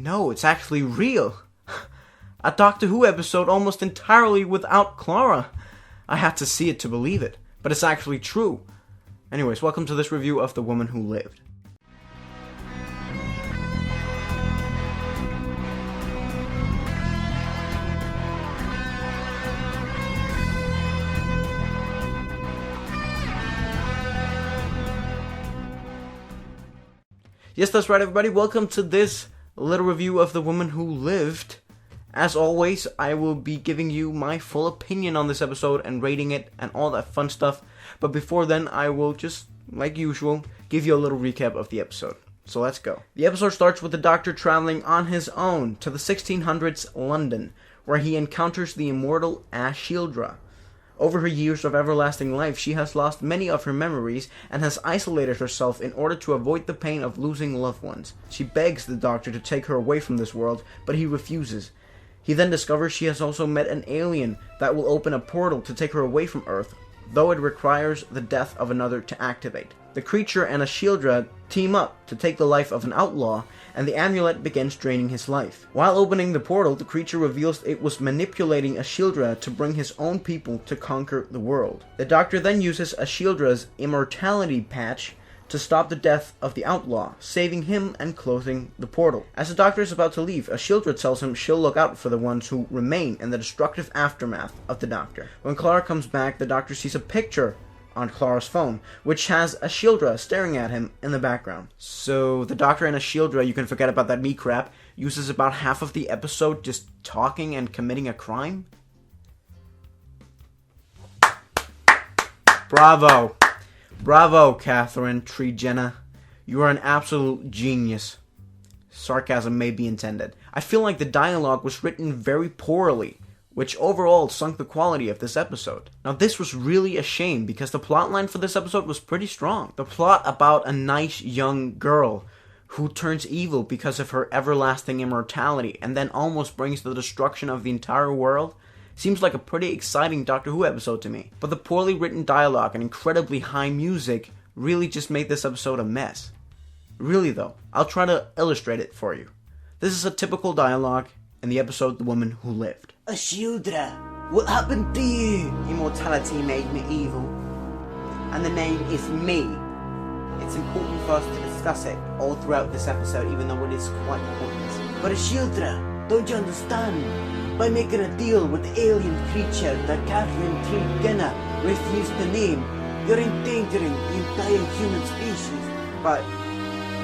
no, it's actually real. A Doctor Who episode almost entirely without Clara. I had to see it to believe it, but it's actually true. Anyways, welcome to this review of The Woman Who Lived. Yes, that's right, everybody. Welcome to this little review of The Woman Who Lived. As always, I will be giving you my full opinion on this episode and rating it and all that fun stuff. But before then, I will just, like usual, give you a little recap of the episode. So let's go. The episode starts with the Doctor traveling on his own to the 1600s London, where he encounters the immortal Ashildra. Over her years of everlasting life, she has lost many of her memories and has isolated herself in order to avoid the pain of losing loved ones. She begs the Doctor to take her away from this world, but he refuses. He then discovers she has also met an alien that will open a portal to take her away from Earth, though it requires the death of another to activate. The creature and Ashildra team up to take the life of an outlaw, and the amulet begins draining his life. While opening the portal, the creature reveals it was manipulating Ashildra to bring his own people to conquer the world. The Doctor then uses Ashildra's immortality patch to stop the death of the outlaw, saving him and closing the portal. As the Doctor is about to leave, Ashildra tells him she'll look out for the ones who remain in the destructive aftermath of the Doctor. When Clara comes back, the Doctor sees a picture on Clara's phone, which has Ashildra staring at him in the background. So the Doctor and Ashildra, you can forget about that me crap, uses about half of the episode just talking and committing a crime? Bravo! Bravo, Catherine Tregenna. You are an absolute genius. Sarcasm may be intended. I feel like the dialogue was written very poorly, which overall sunk the quality of this episode. Now, this was really a shame because the plotline for this episode was pretty strong. The plot about a nice young girl who turns evil because of her everlasting immortality and then almost brings the destruction of the entire world seems like a pretty exciting Doctor Who episode to me. But the poorly written dialogue and incredibly high music really just made this episode a mess. Really though, I'll try to illustrate it for you. This is a typical dialogue in the episode The Woman Who Lived. Ashildra, what happened to you? Immortality made me evil. And the name is me. It's important for us to discuss it all throughout this episode, even though it is quite pointless. But Ashildra, don't you understand? By making a deal with the alien creature that Catherine Tregenna refused to name, you're endangering the entire human species. But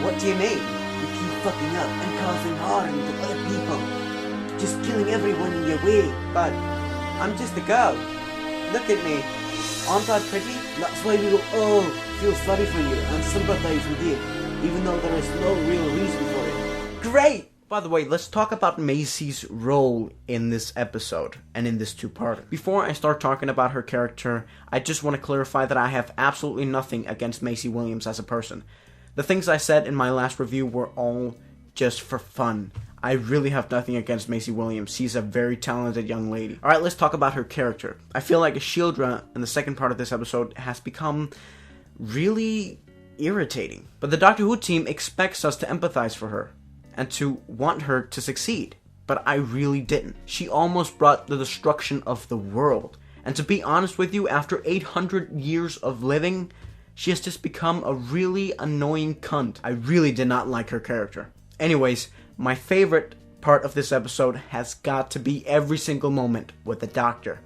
what do you mean? You keep fucking up and causing harm to other people. Just killing everyone in your way. But I'm just a girl. Look at me. Aren't I pretty? That's why we will all feel sorry for you and sympathize with you, even though there is no real reason for it. Great! By the way, let's talk about Maisie's role in this episode and in this two-parter. Before I start talking about her character, I just want to clarify that I have absolutely nothing against Maisie Williams as a person. The things I said in my last review were all just for fun. I really have nothing against Maisie Williams. She's a very talented young lady. Alright, let's talk about her character. I feel like Ashildra in the second part of this episode has become really irritating. But the Doctor Who team expects us to empathize for her and to want her to succeed. But I really didn't. She almost brought the destruction of the world. And to be honest with you, after 800 years of living, she has just become a really annoying cunt. I really did not like her character. Anyways, my favorite part of this episode has got to be every single moment with the Doctor.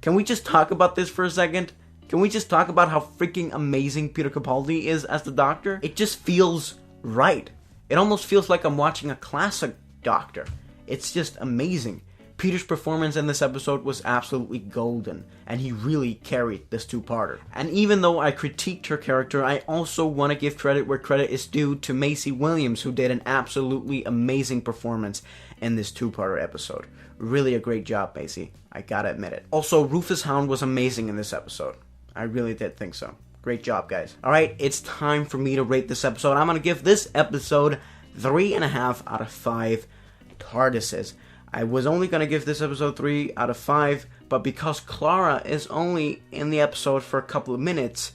Can we just talk about this for a second? Can we just talk about how freaking amazing Peter Capaldi is as the Doctor? It just feels right. It almost feels like I'm watching a classic Doctor. It's just amazing. Peter's performance in this episode was absolutely golden, and he really carried this two-parter. And even though I critiqued her character, I also want to give credit where credit is due to Maisie Williams, who did an absolutely amazing performance in this two-parter episode. Really a great job, Maisie. I gotta admit it. Also, Rufus Hound was amazing in this episode. I really did think so. Great job, guys. Alright, it's time for me to rate this episode. I'm gonna give this episode 3.5 out of 5 TARDISes. I was only gonna give this episode 3 out of 5, but because Clara is only in the episode for a couple of minutes,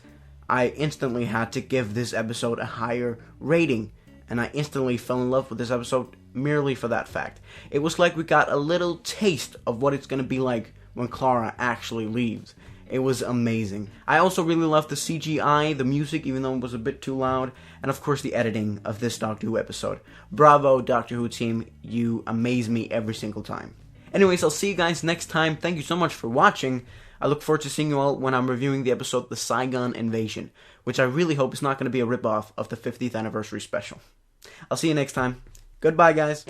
I instantly had to give this episode a higher rating. And I instantly fell in love with this episode merely for that fact. It was like we got a little taste of what it's going to be like when Clara actually leaves. It was amazing. I also really loved the CGI, the music, even though it was a bit too loud, and of course the editing of this Doctor Who episode. Bravo, Doctor Who team, you amaze me every single time. Anyways, I'll see you guys next time. Thank you so much for watching. I look forward to seeing you all when I'm reviewing the episode The Saigon Invasion, which I really hope is not going to be a ripoff of the 50th anniversary special. I'll see you next time. Goodbye, guys.